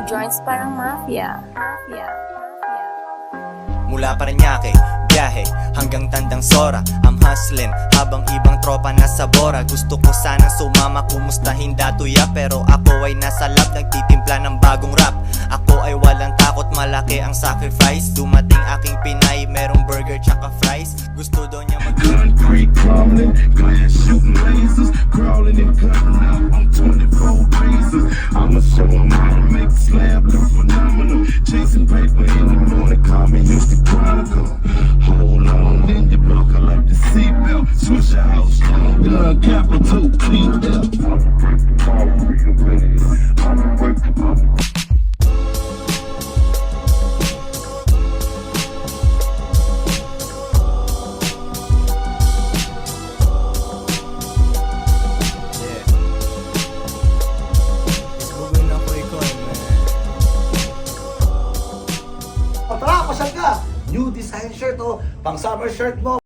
joints parang mafia. Mula Parañaque, biyahe hanggang Tandang Sora. I'm hustling habang ibang tropa nasa Bora. Gusto ko sanang sumama, kumustahin datuya, pero ako ay nasa lab, nagtitimpla ng bagong rap. Ako ay walang takot, malaki ang sacrifice. Dumating aking Pinay, merong burger tsaka fries. Gusto daw niya Concrete crawling, glass shooting lasers, crawling and cutting up on 24 razors. I'ma show 'em how to make the slab look phenomenal. Chasing paper in the morning, call me Mr. Chronicle. Hold on, then you buckle up the seatbelt. Switch your house down, blood capital P.F. I'ma break the ball, I'ma break the ball. Tara, pasyal ka! New design shirt, oh, pang summer shirt mo.